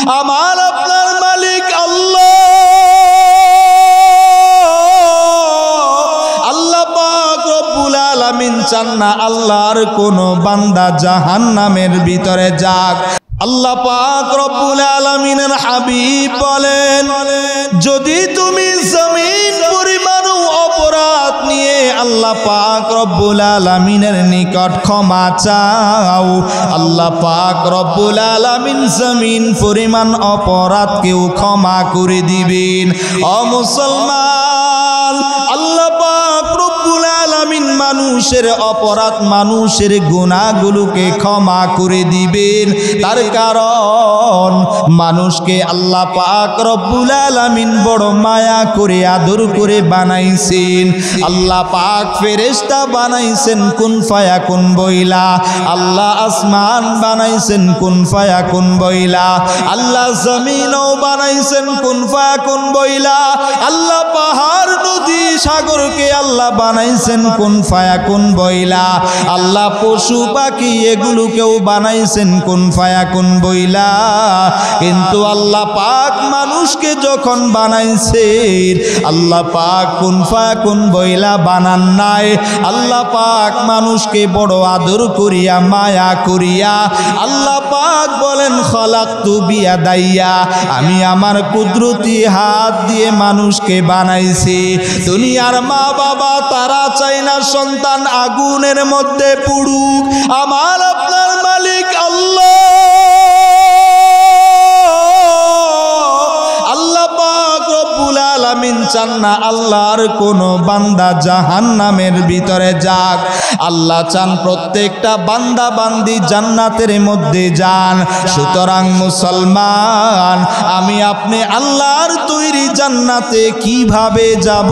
আমার আপনার মালিক আল্লাহ। আল্লাহ পাক রব্বুল আলামিন চান না আল্লাহর কোনো বান্দা জাহান্নামের ভিতরে যাক। আল্লাহ পাক রব্বুল আলামিনের হাবিব বলেন, যদি তুমি জমিন পরিমাণ অপরাধ নিয়ে আল্লাহ পাক রব্বুল আলামিনের নিকট ক্ষমা চাও, আল্লাহ পাক রব্বুল আলামিন জমিন পরিমাণ অপরাধকেও ক্ষমা করে দিবেন। ও মুসলমান, আল্লাহ পাক রব্বুল আলামিন মানুষের অপরাধ, মানুষের গুনাহগুলোকে ক্ষমা করে দিবেন। তার কারণ মানুষকে আল্লাহ পাক রব্বুল আলামিন বড় মায়া করে আদর করে বানাইছেন। আল্লাহ পাক ফেরেশতা বানাইছেন কুন ফায়াকুন বইলা, আল্লাহ আসমান বানাইছেন কুন ফায়াকুন বইলা, আল্লাহ জমিনও বানাইছেন কুন ফায়াকুন বইলা, আল্লাহ পাহাড় নদী সাগরকে আল্লাহ বানাইছেন কুন ফায়াকুন বইলা, আল্লাহ পশু পাখি এগুলোকেও বানাইছেন কুন ফায়াকুন বইলা। কিন্তু আল্লাহ পাক মানুষকে যখন বানাইছেন, আল্লাহ পাক কুন ফায়াকুন বইলা বানান নাই। আল্লাহ পাক মানুষকে বড় আদর করিয়া মায়া করিয়া আল্লাহ পাক বলেন, খলাকতু বিয়াদাইয়া, আমি আমার কুদরতি হাত দিয়ে মানুষকে বানাইছি। দুনিয়ার মা বাবা তারা চাই না সন্তান আগুনের মধ্যে পুড়ুক। আমার আপনার মালিক আল্লাহ। আল্লাহ পাক রব্বুল আলামিন চান না আল্লাহর কোনো বান্দা জাহান্নামের ভিতরে যাক। আল্লাহ চান প্রত্যেকটা বান্দা বান্দি জান্নাতের মধ্যে যান। সুতরাং মুসলমান, আমি আপনি আল্লাহর তৈরি জান্নাতে কিভাবে যাব?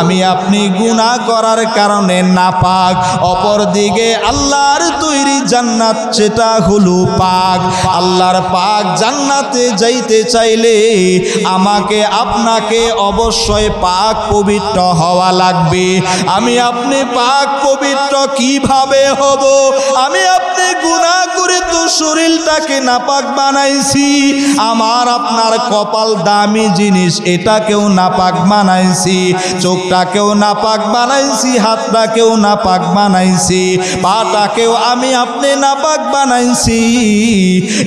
আমি আপনি গুনাহ করার কারণে নাপাক, অপরদিকে আল্লাহর তৈরি জান্নাত সেটা হলো পাক। আল্লাহর পাক জান্নাতে যাইতে চাইলে আমাকে আপনাকে অবশ্যই পাক পবিত্র হওয়া লাগবে। আমি আপনি পাক পবিত্র কিভাবে হব? আমি আপনি গুনাহ করে তো শরীরটাকে নাপাক বানাইছি। আমার আপনার কপাল দামি জিনিস, এটাকেও নাপাক বানাইছি, চোখটাকেও নাপাক বানাইছি, হাতটাকেও নাপাক বানাইছি, পাটাকেও আমি আপনি নাপাক বানাইছি।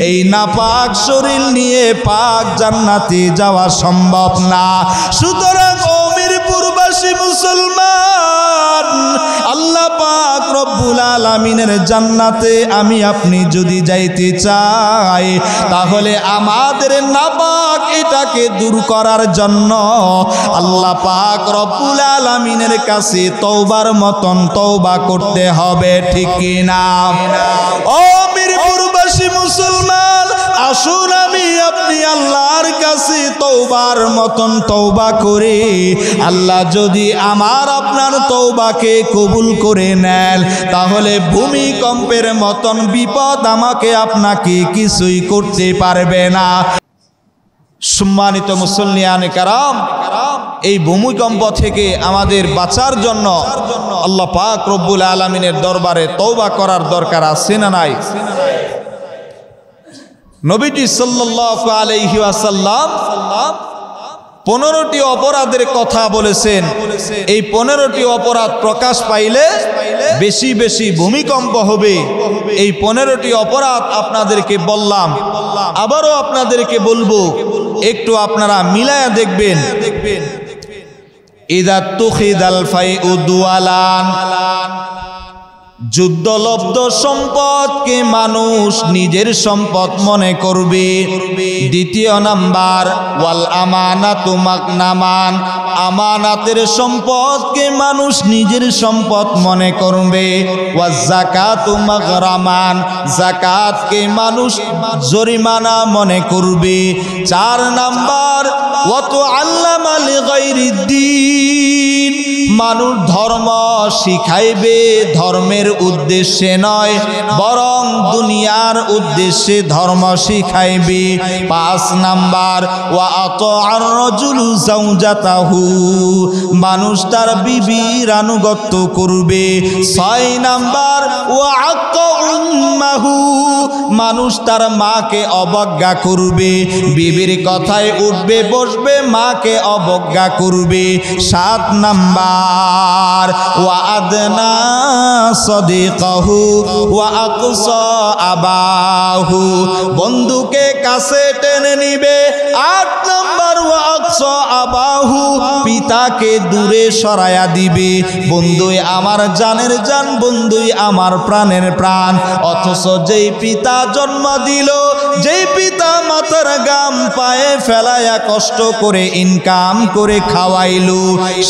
এই নাপাক শরীর নিয়ে পাক জান্নাতে যাওয়া সম্ভব না। সুতরাং ও মিরপুরবাসী মুসলমান, আল্লাহ পাক রব্বুল আলামিনের জান্নাতে আমি আপনি যদি যাইতে চাই, তাহলে আমাদের নাপাক এটাকে দূর করার জন্য আল্লাহ পাক রব্বুল আলামিনের কাছে তওবার মতন তওবা করতে হবে, ঠিক কি না? ও মিরপুরবাসী মুসলমান, আসুন আমি আপনি আল্লাহর কাছে তওবার মতন তওবা করে, আল্লাহ যদি আমার আপনার তওবাকে কবুল করে নেন, তাহলে ভূমিকম্পের মতন বিপদ আমাকে আপনাকে কিছুই করতে পারবে না। সম্মানিত মুসল্লিয়ানে কারাম, এই ভূমিকম্প থেকে আমাদের বাঁচার জন্য আল্লাহ পাক রব্বুল আলামিনের দরবারে তওবা করার দরকার আছে না নাই? নবীজি সাল্লাল্লাহু আলাইহি ওয়াসাল্লাম 15টি অপরাধের কথা বলেছেন। এই 15টি অপরাধ প্রকাশ পাইলে বেশি বেশি ভূমিকম্প হবে। এই 15টি অপরাধ আপনাদেরকে বললাম, আবারও আপনাদেরকে বলবো, একটু আপনারা মিলায়া দেখবেন। ইদা তুখিদাল ফাইউ দুয়ালান, যুদ্ধলব্ধ সম্পদকে মানুষ নিজের সম্পদ মনে করবে। দ্বিতীয় নাম্বার, ওয়াল আমানাতু মাগনামান, আমানাতের সম্পদকে মানুষ নিজের সম্পদ মনে করবে। ওয়াজ যাকাতু মাগরামান, যাকাতকে মানুষ জরিমানা মনে করবে। 4 নাম্বার, ওয়া তুআল্লামা লিগাইরিদ্দিন, মানুষ ধর্ম শিখাইবে ধর্মের উদ্দেশ্যে নয়, বরং দুনিয়ার উদ্দেশ্যে ধর্ম শিখাইবে। 5 নাম্বার ওয়া আতাআর রাজুলু যাওজাতাহু, মানুষ তার বিবির আনুগত্য করবে। 6 নাম্বার ওয়া আক্কা উম্মাহু, মানুষ তার মাকে অবজ্ঞা করবে, বিবির কথায় উঠবে বসবে, মাকে অবজ্ঞা করবে। 7 নাম্বার ওয়া আদনা সাদিকাহু ওয়া আকসা আবাহু, বন্ধুকে কাছে টেনে নিবে। 8 নাম্বার ওয়া আকসা আবাহু, পিতাকে দূরে সরায়া দিবে। বন্ধুই আমার জানের জান, বন্ধুই আমার প্রাণের প্রাণ, অথচ যেই পিতা জন্ম দিল, যেই পিতা মাতার গাম পায়ে ফেলায়া কষ্ট করে ইনকাম করে খাওয়াইলো,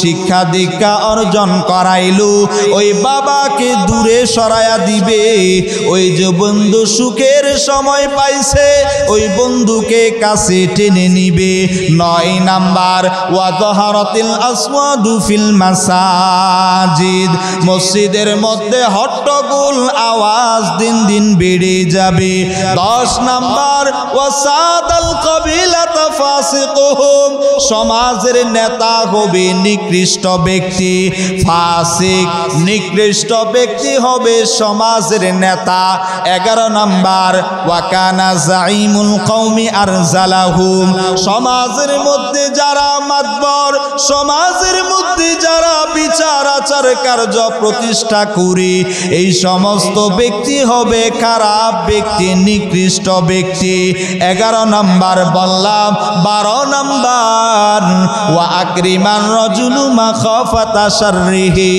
শিক্ষা দীক্ষা অর্জন করাইলো, ওই বাবাকে দূরে সরায়া দিবে। ওই যে বন্ধু সুখের সময় পাইছে, ওই বন্ধুকে কাছে টেনে নিবে। 9 নাম্বার ওয়া যাহারাতিল আসওয়াদু ফিল মাসাজিদ, মসজিদের মধ্যে হট্টগোল আওয়াজ দিন দিন বেড়ে যাবে। 10 নাম্বার ওয়া সাদাল কাবিলাতা ফাসিকুহুম, সমাজের নেতা হবে নিকৃষ্ট ব্যক্তি। ফাসিক নিকৃষ্ট ব্যক্তি হবে সমাজের নেতা। 11 নাম্বার ওয়া কানা জাইমুল কওমি আরজালাহুম, সমাজের মধ্যে যারা মাতবর, সমাজের মধ্যে যারা বিচার আচার কার্য প্রতিষ্ঠা করে, এই সমস্ত ব্যক্তি হবে খারাপ ব্যক্তি, নিকৃষ্ট ব্যক্তি। 11 নাম্বার বললাম। 12 নাম্বার ওয়া আকরিমান রাজুলু মাখাফাতা শাররিহি,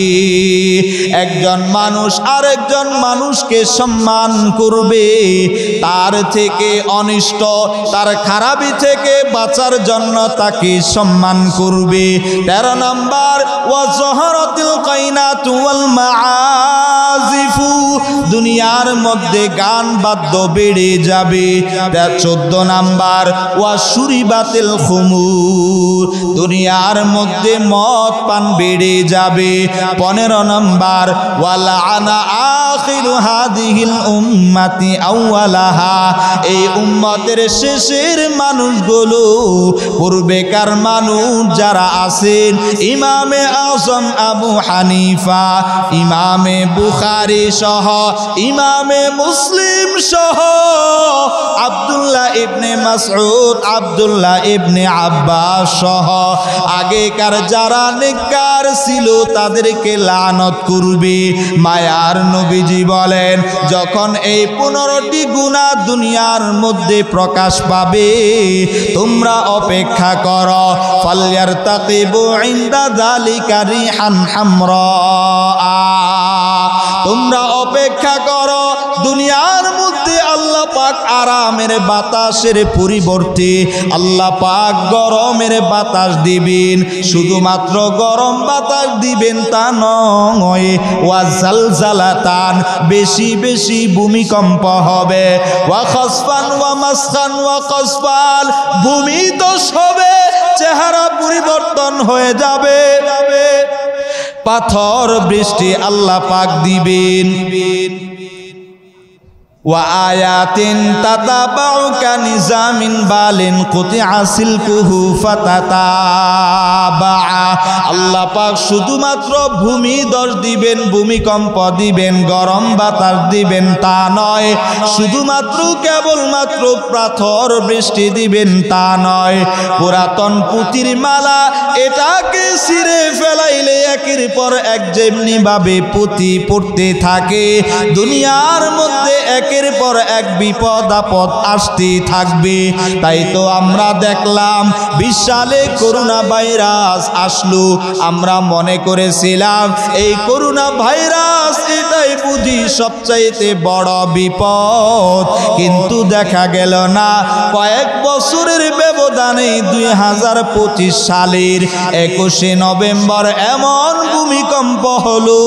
একজন মানুষ আরেকজন মানুষকে সম্মান করবে, তার থেকে অনিষ্ট, তার খারাপি থেকে বাঁচার জন্য তাকে সম্মান করবে। 13 নাম্বার ওয়া যাহারাতিল কাইনাতু ওয়াল মাআজিফু, দুনিয়ার মধ্যে গান বাদ্য বেড়ে যাবে। 14 নাম্বার ওয়া শুরিবাতিল খুমুর, দুনিয়ার মধ্যে মদ পান বেড়ে যাবে। 15 নাম্বার ওয়া লাআনা আখিরু হাদিহিল উম্মতি আউয়ালাহা, এই উম্মতের শেষের মানুষগুলো, পূর্বেকার মানুষ যারা আছেন, ইমামে আযম আবু হানিফা, ইমামে বুখারী সহ, ইমামে মুসলিম সহ, আব্দুল্লাহ ইবনে মাসউদ, আব্দুল্লাহ ইবনে আব্বাস সহ আগেকার যারা নেককার ছিল তাদেরকে লানত করবে। মায়ার নবীজি বলেন, যখন এই 15টি গুনাহ দুনিয়ার মধ্যে প্রকাশ পাবে, তোমরা অপেক্ষা করো। ফালইয়ারতাকিবু ইনদা যালিকা রিহান হামরা, তোমরা অপেক্ষা করো। দুনিয়ার মধ্যে আল্লাহ পাক আরামের বাতাসের পরিবর্তে আল্লাহ পাক গরমের বাতাস দিবেন। শুধুমাত্র গরম বাতাস দিবেন তা নয়, ওয়া জালজালাতান, বেশি বেশি ভূমিকম্প হবে। ওয়া খাসফান ওয়া মাসখান ওয়া কাসফাল, ভূমি ধস হবে, চেহারা পরিবর্তন হয়ে যাবে, পাথর বৃষ্টি আল্লাহ পাক দিবেন। ওয়া আয়াতিন তাতাবাউ কানিজামিন বালিন কুতিআ সিলকুহু ফাতাতাবা, আল্লাহ পাক শুধুমাত্র ভূমি ধস দিবেন, ভূমিকম্প দিবেন, গরম বাতাস দিবেন তা নয়, শুধুমাত্র কেবলমাত্র পাথর বৃষ্টি দিবেন তা নয়। পুরাতন পুঁতির মালা, এটাকে ছিঁড়ে ফেলাইলে একের পর এক যেমনি ভাবে পুঁতি পড়তে থাকে, দুনিয়ার মধ্যে একের পর এক বিপদ আপদ আসতে থাকবে। তাই তো আমরা দেখলাম 20 সালে করোনা ভাইরাস আসলো, আমরা মনে করেছিলাম এই করোনা ভাইরাস এটাই বুঝি সবচাইতে বড় বিপদ, কিন্তু দেখা গেল না। কয়েক বছরের ব্যবধানে ব্যবধানে 2025 সালের 21 নভেম্বর এমন ভূমিকম্প হলো,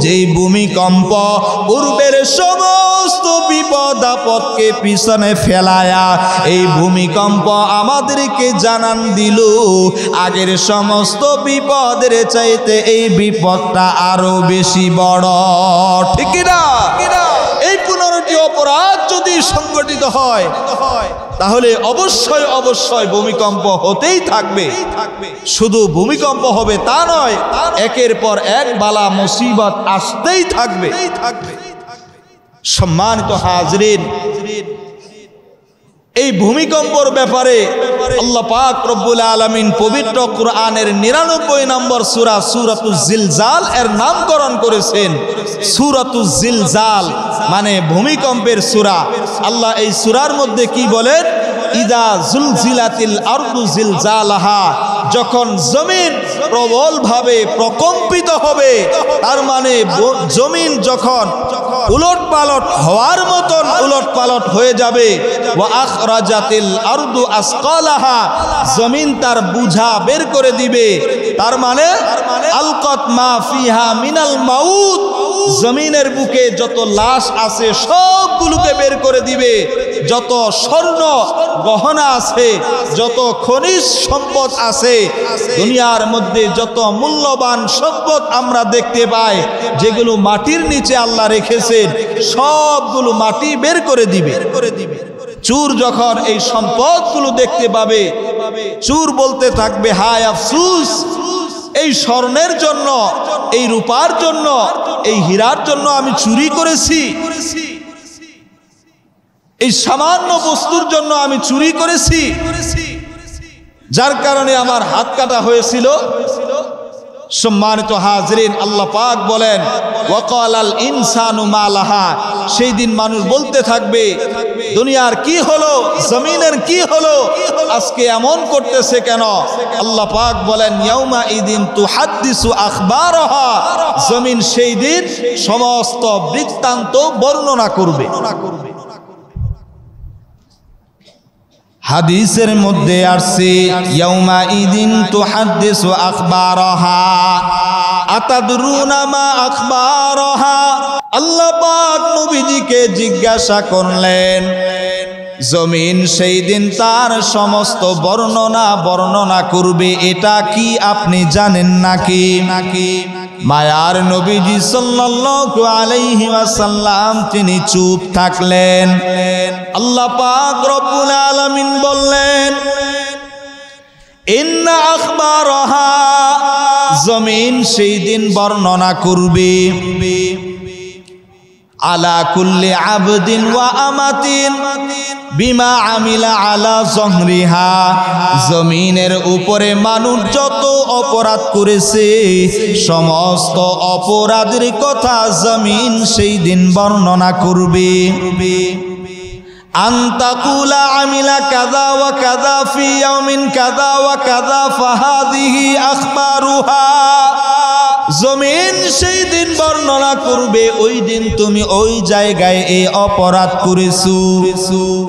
যেই ভূমিকম্প পূর্বের সমস্ত বিপদ আপদকে পিছনে ফেলায়া এই ভূমিকম্প আমাদেরকে জানান দিল আগের সমস্ত বিপদের চাইতে এই বিপদটা আরো বেশি বড়। ঠিক না? এই 15টি অপরাধ যদি সংগঠিত হয় তাহলে অবশ্যই অবশ্যই ভূমিকম্প হতেই থাকবে। শুধু ভূমিকম্প হবে তা নয়, একের পর এক বালা মুসিবত আসতেই থাকবে। সম্মানিত হাজরিন, এই ভূমিকম্পর ব্যাপারে আল্লাহ পাক রব্বুল আলামিন পবিত্র কোরআনের 99 নম্বর সূরা সূরাতুজ জিলজাল এর নামকরণ করেছেন সূরাতুজ জিলজাল, মানে ভূমিকম্পের সূরা। আল্লাহ এই সূরার মধ্যে কি বলেন? ইদা জুলজিলাতিল আরদু জিলজালাহা, যখন জমিন প্রবলভাবে প্রকম্পিত হবে, তার মানে জমিন যখন উলটপালট হওয়ার মতন উলটপালট হয়ে যাবে। ওয়া আখরাজাতিল আরদু আসকালাহা, জমিন তার বুঝা বের করে দিবে। তার মানে আলকাত মা ফিহা মিনাল মাউত, জমিনের বুকে যত লাশ আছে সবগুলোকে বের করে দিবে। যত স্বর্ণ গহনা আছে, যত খনিজ সম্পদ আছে, দুনিয়ার মধ্যে যত মূল্যবান সম্পদ আমরা দেখতে পাই, যেগুলো মাটির নিচে আল্লাহ রেখেছেন, সবগুলো মাটি বের করে দিবে। চোর যখন এই সম্পদগুলো দেখতে পাবে, চোর বলতে থাকবে, হায় আফসুস, এই স্বর্ণের জন্য, এই রূপার জন্য, এই হীরার জন্য আমি চুরি করেছি, এই সামান্য বস্তুর জন্য আমি চুরি করেছি, যার কারণে আমার হাত কাটা হয়েছিল। সম্মানিত হাজরিন, আল্লাহ পাক বলেন, ওয়াকালাল ইনসানু মা লাহা, সেই দিন মানুষ বলতে থাকবে, দুনিয়ার কি হলো, জমিনের কি হলো, আজকে এমন করতেছে কেন? আল্লাহ পাক বলেন, ইয়াউমা ইদিন তুহাদ্দিসু আখবারহা, জমিন সেই দিন সমস্ত বৃত্তান্ত বর্ণনা করবে। হাদিসের মধ্যে আসছে, ইয়াউমা ইদিন তুহাদ্দিসু আখবারহা আতাদরুনা মা আখবারহা। আল্লাহ পাক নবীজিকে জিজ্ঞাসা করলেন, জমিন সেই দিন তার সমস্ত বর্ণনা করবে, এটা কি আপনি জানেন নাকি? মায়ার নবীজি সাল্লাল্লাহু আলাইহি ওয়াসাল্লাম তিনি চুপ থাকলেন। আল্লাহ পাক রব্বুল আলামিন বললেন, ইন্না আখবারহা, জমিন সেই দিন বর্ণনা করবে, আলা কুল্লি আবদিন ওয়া আমাতিন বিমা আমিলা আলা জহরিহা, জমিনের উপরে মানুষ যত অপরাধ করেছে সমস্ত অপরাধের কথা জমিন সেই দিন বর্ণনা করবে। আনতাকুলা আমিলা কাযা ওয়া কাযা ফি ইয়াউমিন কাযা ওয়া কাযা ফাহাদিহি আখবারুহা, জমিন সেই দিন বর্ণনা করবে, ওই দিন তুমি ওই জায়গায় এই অপরাধ করেছো,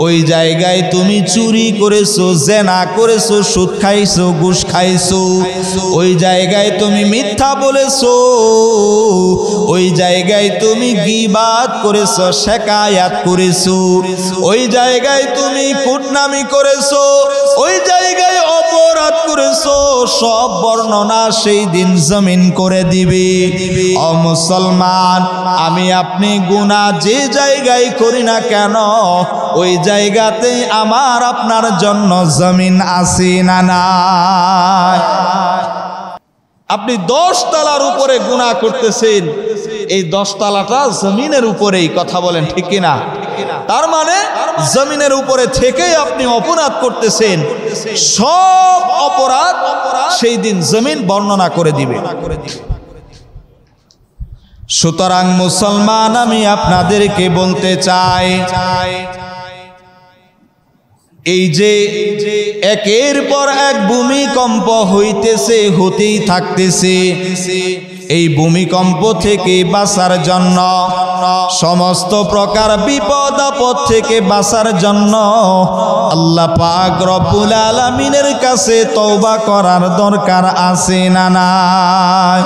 ওই জায়গায় তুমি চুরি করেছো, জেনা করেছো, সুদ খাইছো, ঘুষ খাইছো, ওই জায়গায় তুমি মিথ্যা বলেছো, ওই জায়গায় তুমি গীবাত করেছো, শিকায়াত করেছো, ওই জায়গায় তুমি কুটনামি করেছো, ওই জায়গায় অপরাধ করেছো, সব বর্ণনা সেই দিন জমিন করে দিবে। ও মুসলমান, আমি আপনি গুনাহ যে জায়গায় করি না কেন, ওই জায়গাতে আমার আপনার জন্য জমিন আছে না নাই? আপনি 10 তলার উপরে গুনাহ করতেছেন, এই 10 তলাটা জমিনের উপরেই, কথা বলেন ঠিক কিনা? তার মানে জমিনের উপরে থেকেই আপনি অপরাধ করতেছেন, সব অপরাধ সেই দিন জমিন বর্ণনা করে দিবে। সুতরাং মুসলমান, আমি আপনাদেরকে বলতে চাই, এই যে একের পর এক ভূমিকম্প হইতেছে, হতেই থাকতেছে, এই ভূমিকম্প থেকে বাঁচার জন্য, সমস্ত প্রকার বিপদ আপদ থেকে বাঁচার জন্য আল্লাহ পাক রব্বুল আলামিনের কাছে তওবা করার দরকার আছে না নাই?